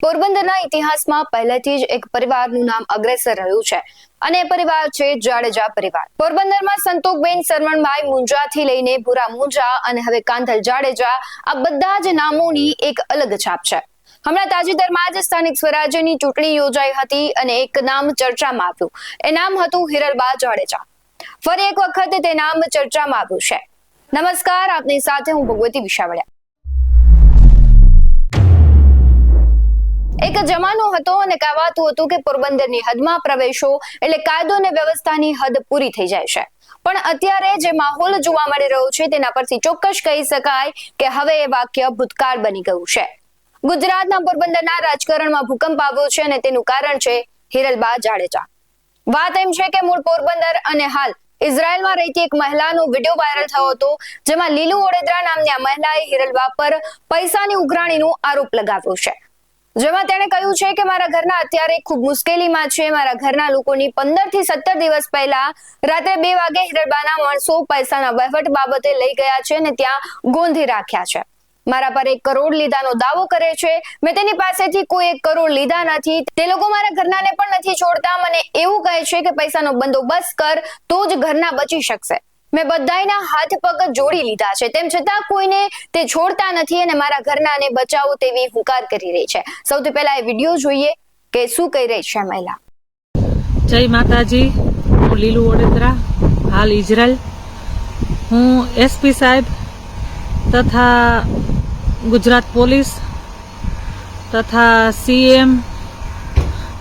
પોરબંદરના ઇતિહાસમાં પહેલેથી જ એક પરિવારનું નામ અગ્રેસર રહ્યું છે અને પરિવાર છે જાડેજા પરિવાર। પોરબંદરમાં સંતોકબેન સરવણભાઈ મુંજાથી લઈને ભૂરા મુંજા અને હવે કાંધલ જાડેજા આ બધા જ નામોની એક અલગ છાપ છે। હમણાં તાજેતરમાં જ સ્થાનિક સ્વરાજ્યની ચૂંટણી યોજાઈ હતી અને એક નામ ચર્ચામાં આવ્યું। એ નામ હતું હિરલબા જાડેજા। ફરી એક વખત તે નામ ચર્ચામાં આવ્યું છે। નમસ્કાર, આપની સાથે હું ભગવતી વિશાવડિયા। એક જમાનો હતો અને કહેવાતું હતું કે પોરબંદરની હદમાં પ્રવેશો એટલે કાયદો અને વ્યવસ્થાની હદ પૂરી થઈ જાય છે, પણ અત્યારે જે માહોલ જોવા મળી રહ્યો છે તેના પરથી ચોક્કસ કહી શકાય કે હવે એ વાક્ય ભૂતકાળ બની ગયું છે। ગુજરાતના પોરબંદરના રાજકારણમાં ભૂકંપ આવ્યો છે અને તેનું કારણ છે હિરલબા જાડેજા। વાત એમ છે કે મૂળ પોરબંદર અને હાલ ઇઝરાયલમાં રહેતી એક મહિલાનો વિડીયો વાયરલ થયો હતો, જેમાં લીલુ ઓડેદરા નામની આ મહિલાએ હિરલબા પર પૈસાની ઉઘરાણીનો આરોપ લગાવ્યો છે, જેમાં તેણે કહ્યું છે કે મારા ઘરના અત્યારે ખૂબ મુશ્કેલીમાં છે। મારા ઘરના લોકોની 15 થી 17 દિવસ પહેલા રાત્રે 2 વાગે હિરલબાના માણસો પૈસાના વહીવટ બાબતે લઈ ગયા છે અને ત્યાં ગોંધી રાખ્યા છે। મારા પર 1 કરોડ લીધાનો દાવો કરે છે। મેં તેની પાસેથી કોઈ 1 કરોડ લીધા નથી। તે લોકો મારા ઘરનાને પણ નથી છોડતા। મને એવું કહે છે કે પૈસાનો બંદોબસ્ત કર તો જ ઘરના બચી શકશે। મેં બધાયના હાથ પગ જોડી લીધા છે, તેમ છતાં કોઈને તે છોડતા નથી અને મારા ઘરનાને બચાવો તેવી હુંકાર કરી રહી છે। સૌથી પહેલા એ વિડીયો જોઈએ કે શું કહી રહી છે મહિલા। જય માતાજી, હું લીલુ ઓડેદરા, હાલ ઇઝરાયલ। હું એસપી સાહેબ તથા ગુજરાત પોલીસ તથા સીએમ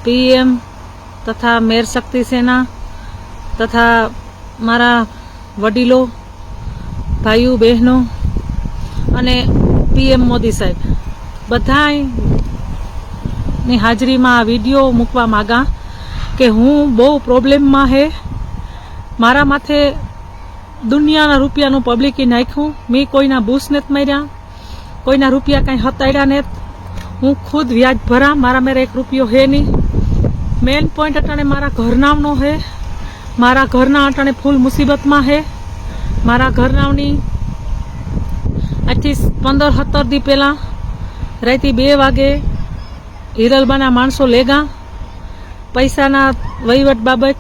પીએમ તથા મેર શક્તિ સેના તથા મારા વડીલો, ભાઈઓ, બહેનો અને પીએમ મોદી સાહેબ બધાની હાજરીમાં આ વિડીયો મૂકવા માગા કે હું બહુ પ્રોબ્લેમમાં હે। મારા માથે દુનિયાના રૂપિયાનું પબ્લિકે નાખ્યું। મેં કોઈના બૂસ નથી માર્યા, કોઈના રૂપિયા કાંઈ હતાડ્યા નથી। હું ખુદ વ્યાજ ભરા, મારા મેરે 1 રૂપિયો હે નહીં। મેન પોઈન્ટ અટાણે મારા ઘરનાવનો હે। મારા ઘરના અટાણે ફૂલ મુસીબતમાં હે। મારા ઘરનાવની આજથી 15-17 દી પહેલાં રાતે 2 વાગે હિરલબાના માણસો લેગા, પૈસાના વહીવટ બાબત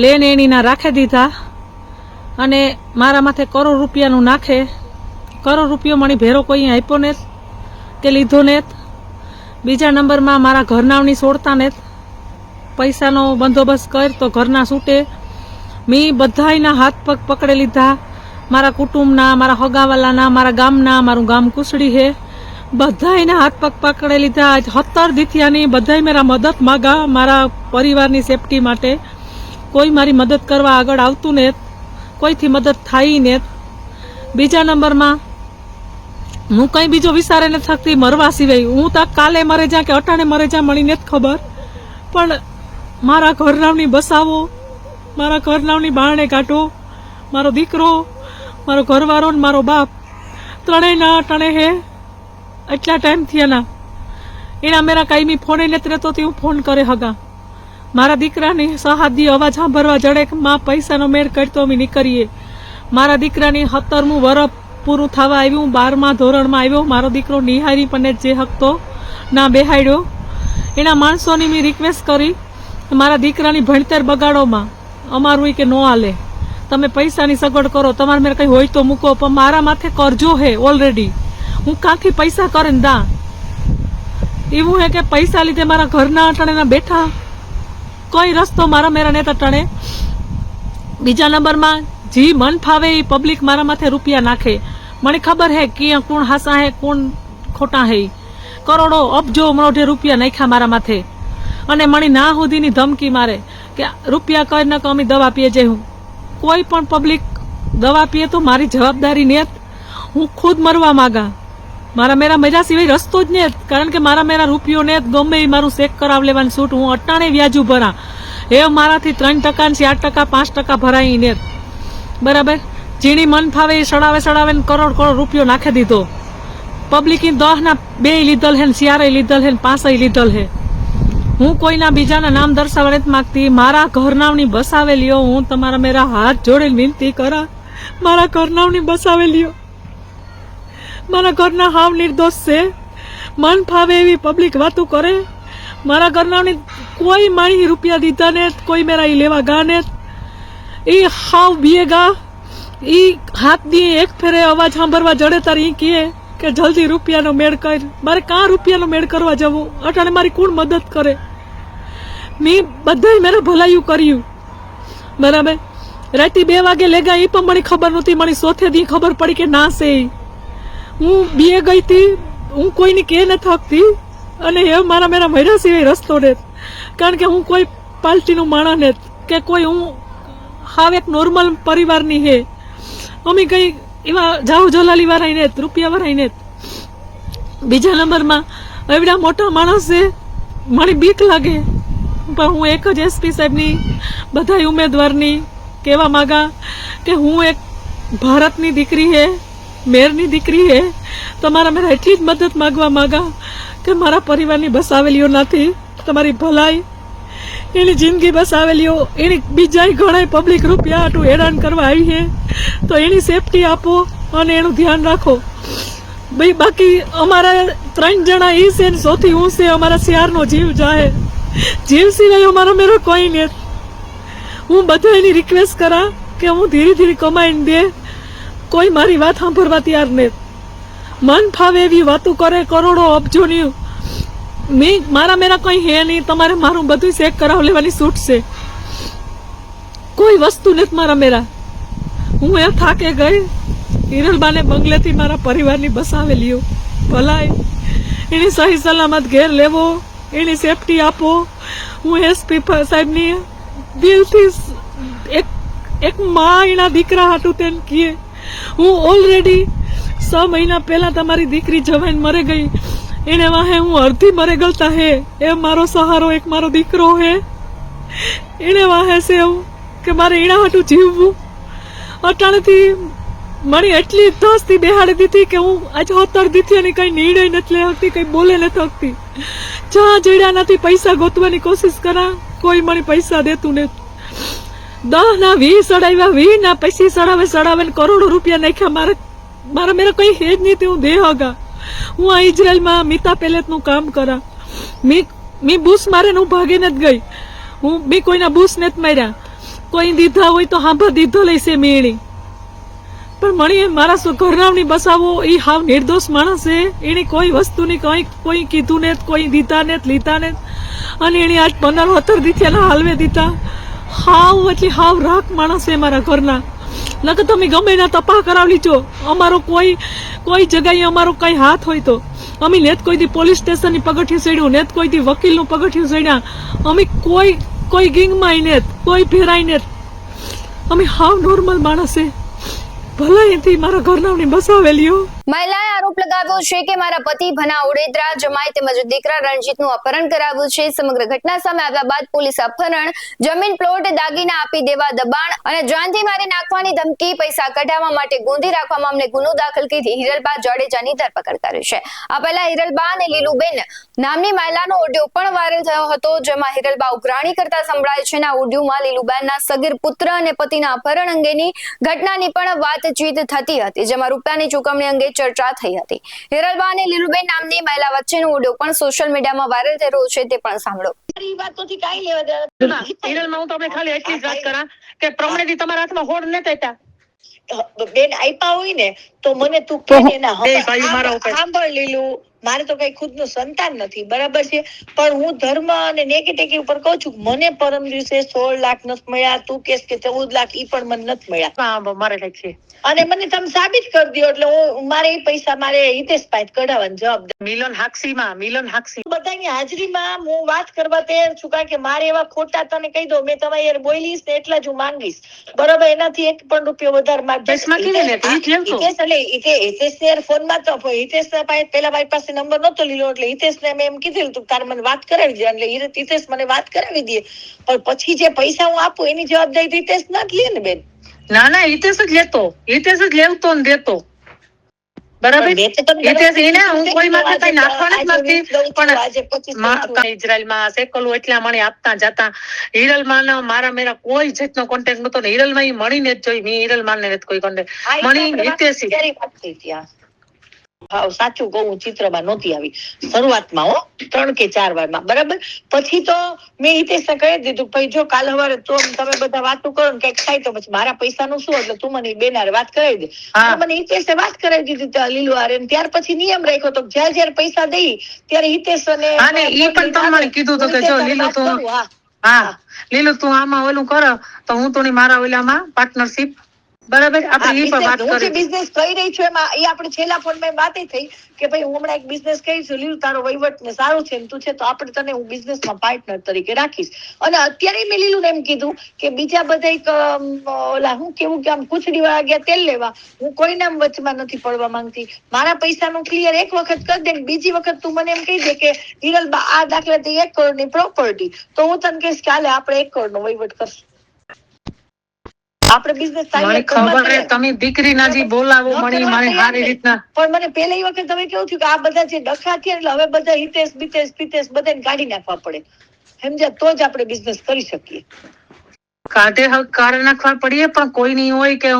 લેન એણીના રાખી દીધા અને મારા માથે કરોડ રૂપિયાનું નાખે। કરોડ રૂપિયો મને ભેરો કોઈ આપ્યો નથી કે લીધો નથી। બીજા નંબરમાં મારા ઘરનાવની છોડતા નથી। પૈસાનો બંદોબસ્ત કર તો ઘરના છૂટે। મેં બધાયના હાથ પગ પકડી લીધા, મારા કુટુંબના, મારા હગાવાલાના, મારા ગામના, મારું ગામ કુસડી હે, બધાયના હાથ પગ પકડી લીધા। 17 દીથિયાની બધાય મારા મદદ માગા મારા પરિવારની સેફટી માટે। કોઈ મારી મદદ કરવા આગળ આવતું નથી, કોઈથી મદદ થાય નથી। બીજા નંબરમાં હું કંઈ બીજો વિચારે નથી શકતી મરવા સિવાય। હું તો કાલે મરે જા કે અટાણે મરે જા મળી નથી ખબર, પણ મારા ઘરનાવની બસાવો, મારા ઘરનાવની બારણે કાઢો। મારો દીકરો, મારો ઘરવાળો ને મારો બાપ ત્રણેયના અટાણે હે। એટલા ટાઈમ થયાના એના મેરા કાંઈ ફોને નથી રહેતો, હું ફોન કરે હગા। મારા દીકરાની સહાદી અવાજ સાંભળવા જડે કે માં પૈસાનો મેળ કરતો અમે નીકળીએ। મારા દીકરાની 17મું વર્ષ પૂરું થવા આવ્યું, 12મા ધોરણમાં આવ્યો। મારો દીકરો નિહારી પણ જે હકતો ના બેહાડ્યો। એના માણસોની મેં રિક્વેસ્ટ કરી મારા દીકરાની ભણતર બગાડોમાં, અમારું કે નો હાલે, તમે પૈસાની સગવડ કરો, તમારે મેરે કંઈ હોય તો મૂકો, પણ મારા માથે કરજો હે ઓલરેડી। હું કાંથી પૈસા કરે ને દા એવું હે કે પૈસા લીધે મારા ઘરના અટાણે બેઠા, કોઈ રસ્તો મારા મેરા નેતા અટાણે। બીજા નંબરમાં જી મન ફાવે એ પબ્લિક મારા માથે રૂપિયા નાખે। મને ખબર હે કે કોણ હાસા હે કોણ ખોટા હે। કરોડો અબજો મોઢે રૂપિયા નાખ્યા મારા માથે અને મને ના સુધીની ધમકી મારે કે રૂપિયા કર ન અમે દવા પીએ જઈ। હું કોઈ પણ પબ્લિક દવા પીએ તો મારી જવાબદારી ને હું ખુદ મરવા માગા। મારા મેરા મર્યા સિવાય રસ્તો જ ને, કારણ કે મારા મેરા રૂપિયો ને ગમે એ મારું ચેક કરાવ લેવાની છૂટ। હું અટાણે વ્યાજુ ભરા, એ મારાથી 3% ને 4% 5% ભરાય ને બરાબર। જીણી મન ફાવે એ સડાવે ને કરોડ રૂપિયો નાખી દીધો। પબ્લિક 10ના 2 લીધલ હે, 4 લીધલ હે, 5 લીધલ હે। હું કોઈના બીજાના નામ દર્શાવવા નથી માંગતી, મારા ઘરનાવની બસાવેલીઓ હું તમારા મેરા હાથ જોડીને વિનંતી કરા, મારા ઘરનાવની બસાવેલીઓ। મારા ઘરના હાવ નિર્દોષ છે। મન ફાવે એવી પબ્લિક વાતો કરે. મારા ઘરનાની કોઈ માણી રૂપિયા દીધા ને કોઈ મેરા ઈ લેવા ગા ને એ હાવ બીએગા ઈ હાથ દી એક ફેરે અવાજ સાંભળવા જડે તાર ઈ કહે કે જલ્દી રૂપિયાનો મેળ કર. મારે કાં રૂપિયાનો મેળ કરવા જવું? અટાણે મારી કોણ મદદ કરે? મેં બધાય મેરા ભલાયું કર્યું બરાબર. રાતે 2 વાગે લેગા એ પણ મને ખબર નહોતી. મને ચોથે દી ખબર પડી કે ના છે. હું બીએ ગઈ હતી, હું કોઈને કે ન થકતી અને એ મેરા મર્યા સિવાય રસ્તો ને. કારણ કે હું કોઈ પાર્ટીનું માણસ ને કે કોઈ હું હાવ એક નોર્મલ પરિવારની હે. અમે કઈ એવા જાવ જલાલી વાળા ને રૂપિયા વાળા ને. બીજા નંબરમાં એવડા મોટા માણસ છે, મને બીક લાગે. પણ હું એક જ એસપી સાહેબની બધા ઉમેદવારની કહેવા માંગા કે હું એક ભારતની દીકરી હે, મેરની દીકરી હે. તમારા મેરા એટલી જ મદદ માગવા માંગા કે મારા પરિવારની બસાવેલીઓ નથી, તમારી ભલાઈ એની જિંદગી બસાવેલીઓ એની બીજા ઘણા પબ્લિક રૂપિયા આટલું હેરાન કરવા આવી છે તો એની સેફટી આપો અને એનું ધ્યાન રાખો ભાઈ. બાકી અમારા 3 જણા એ છે ને સૌથી હું છે અમારા શિયારનો જીવ જાય. જીવ સિવાય અમારો મેરો કોઈ નહીં. હું બધા એની રિક્વેસ્ટ કરા કે હું ધીરે ધીરે કમાઈને દે. કોઈ મારી વાત સાંભળવા તૈયાર નહીં. મન ફાવે એવી વાતો કરે, કરોડો અબજોની. મારા મેરા કઈ હે નહીં. તમારે મારું બધું ચેક કરાવ લેવાની છૂટ છે. કોઈ વસ્તુ નથી મારા મેરા. હું એ થાકે ગઈ. હિરલબાને બંગલેથી મારા પરિવારની બસાવેલીઓ ભલાઈ એની સહી સલામત ઘેર લેવો, એની સેફટી આપો. હું એસપી સાહેબની દિલથી એક માં એના દીકરા હાટું તેને કહે. હું ઓલરેડી 6 મહિના પહેલા તમારી દીકરી જવાઈને મરે ગઈ. એને વાહે હું અડધી મરે ગલતા હે. એ મારો સહારો એક મારો દીકરો હે. એને વાહે છે એવું કે મારે એના હાટું જીવવું. અટાણેથી મને એટલી ધસથી બેહાડી દીધી કે હું આજે 17 દીથી અને કઈ નિર્ણય નથી લઈ શકતી, કઈ બોલે નથી શકતી. જ્યાં જડ્યા નથી પૈસા ગોતવાની કોશિશ કરા, કોઈ મને પૈસા દેતું નથી. 10 ના 20 સડાવ્યા, 20 ના પૈસા સડાવે ને કરોડો રૂપિયા નાખ્યા. મારા મેરા કઈ હેજ નહીં. હું દે હગા. હું આ ઇઝરાયલમાં મિતા પેલેટનું કામ કરા. મી બુશ મારે હું ભાગે નથી ગઈ. મેં કોઈના બુશ નથી માર્યા. કોઈ દીધા હોય તો હાંભા દીધો લઈશે મેળી. પણ મને મારા ઘરનાવની બસાવો એ હાવ નિર્દોષ માણસ છે. એને કોઈ વસ્તુની કોઈ કીધું ને કોઈ દીધા ને લીધા ને. અને એને આજ 15-17 દીથી હાલવે દીધા. હાવ એટલે હાવ રાખ માણસ છે મારા ઘરના. નકર તમે ગમે એના તપાસ કરાવી લીજો. અમારો કોઈ જગ્યાએ અમારો કઈ હાથ હોય તો અમે નેત કોઈ દી પોલીસ સ્ટેશનની પગથિયું ચડ્યું, નેત કોઈ દી વકીલનું પગથિયું ચડ્યા. અમે કોઈ ગેંગમાં નેત, કોઈ ફેરાય નેત. અમે હાવ નોર્મલ માણસ છે. ભલે એથી મારા ઘરનાવની બસાવેલીઓ. મહિલાએ આરોપ લગાવ્યો છે કે મારા પતિ ભના ઉડેદરા જમાઈ તેમજ દીકરા રણજીતનું અપહરણ કરાવ્યું છે. સમગ્ર ઘટના સામે આવ્યા બાદ પોલીસ અપહરણ, જમીન પ્લોટ, દાગીના આપી દેવા દબાણ અને જાનથી મારી નાખવાની ધમકી, પૈસા કઢાવવા માટે ગોંધી રાખવા મામલે ગુનો દાખલ કરી હિરલબા જાડેજાની ધરપકડ કરી છે. આ પહેલા હિરલબા અને લીલુબેન નામની મહિલાનો ઓડિયો પણ વાયરલ થયો હતો, જેમાં હિરલબા ઉઘરાણી કરતા સંભળાય છે. આ ઓડિયોમાં લીલુબેનના સગીર પુત્ર અને પતિના અપહરણ અંગેની ઘટનાની પણ વાતચીત થતી હતી, જેમાં રૂપિયાની ચૂકવણી અંગે ચર્ચા થઈ હતી. હિરલબા અને લીલુબેન નામની મહિલા વચ્ચેનો ઓડિયો પણ સોશિયલ મીડિયામાં વાયરલ થઈ રહ્યો છે. તે પણ સાંભળો. હિરલમાં હું તમને ખાલી એટલી જ વાત કરા કે પ્રમાણેથી તમારા હાથમાં હોડ નથી હતા. બેન આપ્યા હોય ને તો મને તું કે સાંભળ લીલું, મારે તો કઈ ખુદ નું સંતાન નથી, બરાબર છે. પણ હું ધર્મ અને નેગેટિવ ઉપર કઉ છું. મને પરમ દિવસે 16 લાખ નથી મળ્યા. તું કેસ કે 14 લાખ ઈ પણ મને નથી મળ્યા. મારે કઈક છે અને મને તમે સાબિત કરી દો એટલે હું મારે એ પૈસા મારે હિતેશ પાસે કઢાવવાની જવાબદારી. મિલન હાક્ષી બધાની હાજરીમાં હું વાત કરવા તૈયાર છું. કારણ કે મારે એવા ખોટા તને કહી દઉં, મેં તમારી યાર બોલીશ ને એટલા જ હું માંગીશ, બરોબર. એનાથી 1 પણ રૂપિયો વધારે હિતેશ ફોન માં તો હિતેશ પેલા મારી પાસે નંબર નતો લીધો એટલે હિતેશ ને મેં એમ કીધેલું તું તારે મને વાત કરાવી દે. એટલે હિતેશ મને વાત કરાવી દે, પણ પછી જે પૈસા હું આપું એની જવાબદારી હિતેશ ના જ લે ને બેન. ના હિતેશ જ લેતો, હિતેશ જ લેવતો ને દેતો, બરાબર. હિતેશ એને હું કોઈ માટે કઈ નાખવાના જ નથી. પણ ઇઝરાયલમાં સેકલું એટલા મને આપતા જતા. હિરલમાં મારા મેરા કોઈ જાતનો કોન્ટેક્ટ નતો ને હિરલમાં ઈ મળીને જ જોઈ. મેં હિરલમાં ને કોઈ કોન્ટેક્ટ મણી હિતેશ સાચું કહું, ચિત્રમાં નહોતી આવી શરૂઆતમાં, 3 કે 4 વારમાં, બરાબર. પછી તો મેં હિતેશને કહી દીધું, ભાઈ જો કાલ સવારે તો તમે બધા વાતો કરો ને કઈક થાય તો પછી મારા પૈસાનું શું, એટલે તું મને બેનારે વાત કરાવી દે. મને હિતેશે વાત કરાવી દીધી લીલુ હારે. ત્યાર પછી નિયમ રાખ્યો તો જ્યારે જ્યારે પૈસા દઈ ત્યારે હિતેશ અને ઈ પણ તમને કીધું તો કે જો લીલુ તું લીલુ તું આમાં ઓલું કરો તો હું તો મારા ઓલામાં પાર્ટનરશિપ, બરાબર. આપણે ઈ પણ વાત કરી, બિઝનેસ કરી રહી છું એમાં એ આપણે છેલ્લા ફોનમાં વાત થઈ કે ભાઈ હું હમણાં એક બિઝનેસ કરી છું, લીલુ તારો વહીવટ ને સારું છે ને તું છે તો આપણે તને હું બિઝનેસમાં પાર્ટનર તરીકે રાખીશ. અને અત્યારે મેં લીલુને એમ કીધું કે બીજા બધા ઓલા હું કેવું કે આમ કુચડી વાળા ગયા તેલ લેવા, હું કોઈના વચમાં નથી પડવા માંગતી. મારા પૈસાનું ક્લિયર એક વખત કરી દે, બીજી વખત તું મને એમ કહી દે કે હિરલબા આ દાખલા 1 કરોડની પ્રોપર્ટી, તો હું તને કહીશ કે હાલે આપણે 1 કરોડનો વહીવટ કરશું. આપણે બિઝનેસ તમે દીકરી ના જી બોલાવો મળી મારી સારી રીતના. પણ મને પહેલી વખત હવે કેવું થયું કે આ બધા જે ડખા થયા એટલે હવે બધા હિતેશ પિતેશ બધાને કાઢી નાખવા પડે, સમજ્યા, તો જ આપણે બિઝનેસ કરી શકીએ. કાઢી નાખવા પડીએ, પણ કોઈ નહીં હોય કે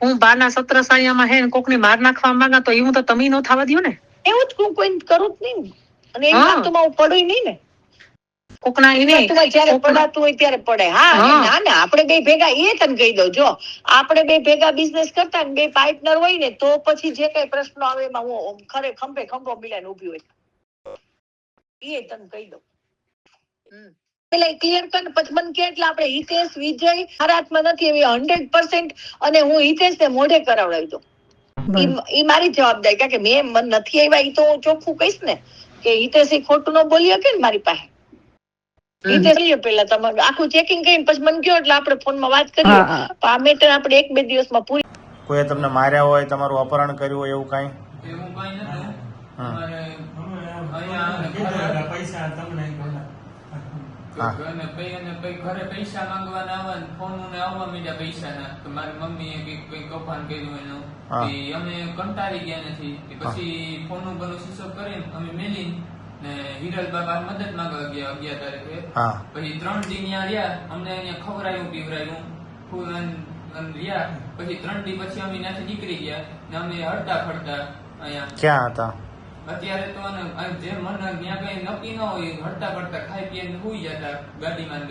હું બારના સત્ર સાયામાં હે કોક ની માર નાખવા માંગા તો એવું તો તમે નો થવા દો ને. એવું જ હું કોઈ કરું જ નહીં અને એ વાતમાં હું પડું નહીં ને. કોકના જયારે પડાતું હોય ત્યારે પડે. ના ના, આપણે બે ભેગા, એ તને કહી દઉં, જો આપણે બે ભેગા બિઝનેસ કરતા ને બે પાર્ટનર હોય ને તો પછી જે કઈ પ્રશ્નો આવે એમાં હું ખંભો મિલાઈને ઉભી હોય, એ તને કહી દઉં. પેલા ક્લિયર કર ને પછી મને કે એટલે આપણે હિતેશ વિજય હારાતમાં નથી એવી 100%, અને હું હિતેશ ને મોઢે કરાવડાવી દઉં. એ મારી જવાબદારી, કારણ કે મેં મન નથી આવ્યા એ તો હું ચોખ્ખું કહીશ ને કે હિતેશ ખોટું ન બોલી શકે ને મારી પાસે. પેલા તમારું આખું ચેકિંગ કરીને પછી મને કયો એટલે આપણે ફોનમાં વાત કરીએ. આ મેટર આપણે 1-2 દિવસમાં પૂરી. કોઈ તમને માર્યા હોય, તમારું અપહરણ કર્યું હોય, એવું કઈ? ઘરે પૈસા માંગવાના આવવા ફોન ને આવવા મીડ્યા પૈસા ના, તો મારી મમ્મી કઈ કૌભાંડ કર્યું એનું, અમે કંટાળી ગયા નથી. પછી ફોન નું બધું સ્વિચ ઓફ કરીને અમે મેલી ને હિરલ બાબા મદદ માંગવા ગયા 11 તારીખે. પછી 3 દી ત્યાં રહ્યા, અમને અહીંયા ખવડાયું પીવડાયું રહ્યા. પછી 3 દી પછી અમે ત્યાંથી નીકળી ગયા ને અમે હડતા ફરતા અહીંયા. ક્યાં હતા અત્યારે? તો જે મન ત્યાં કઈ નક્કી ન હોય, હડતા ફરતા ખાઈ પીને સુઈ જતા ગાડીમાં.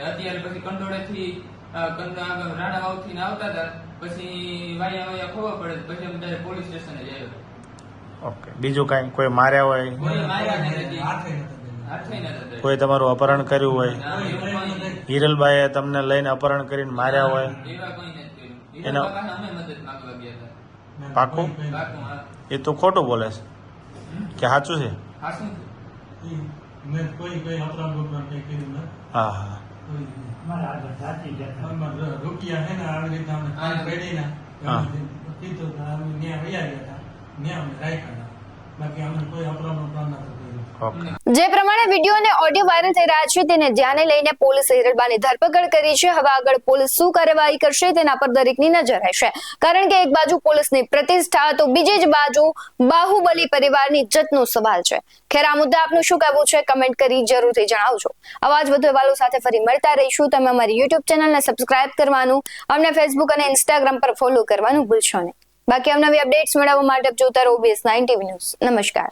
અત્યારે પછી કંડોળે થી રાણા વાવ થી આવતા હતા, પછી વાયા ખબર પડે, પછી અમે ડાયરેક્ટ પોલીસ સ્ટેશને જ આવ્યો. ઓકે. બીજું કઈ કોઈ માર્યા હોય, કોઈ તમારું અપહરણ કર્યું હોય, હિરલબાઈએ તમને લઈને અપહરણ કરીને માર્યા હોય, એના અમે મદદ માંગવા ગયા હતા. પાકું? એ તો ખોટું બોલે છે કે સાચું છે? હા હા. રૂપિયા હે ને આવી રીતે અમે પેઢીના કીધું ન્યા વૈયા ગયા હતા, ન્યા અમે રાખ્યા, બાકી અમને કોઈ અપરાધ નથી. જે પ્રમાણે વિડીયો અને ઓડિયો વાયરલ થઈ રહ્યા છે તેને ધ્યાને લઈને પોલીસે હિરલબાની ધરપકડ કરી છે. હવે આગળ પોલીસ શું કાર્યવાહી કરશે તેના પર દરેકની નજર રહેશે, કારણ કે એક બાજુ પોલીસની પ્રતિષ્ઠા તો બીજી જ બાજુ બાહુબલી પરિવારની ઇજ્જતનો સવાલ છે. ખેર, આ મુદ્દે આપનું શું કહેવું છે કમેન્ટ કરી જરૂરથી જણાવજો. આવા જ વધુ અહેવાલો સાથે ફરી મળતા રહીશું. તમે અમારી યુટ્યુબ ચેનલને સબસ્ક્રાઇબ કરવાનું, અમને ફેસબુક અને ઇન્સ્ટાગ્રામ પર ફોલો કરવાનું ભૂલશો નહીં. બાકી અવનવી અપડેટ્સ મેળવવા માટે જોતા રહો OBS9 TV ન્યૂઝ. નમસ્કાર.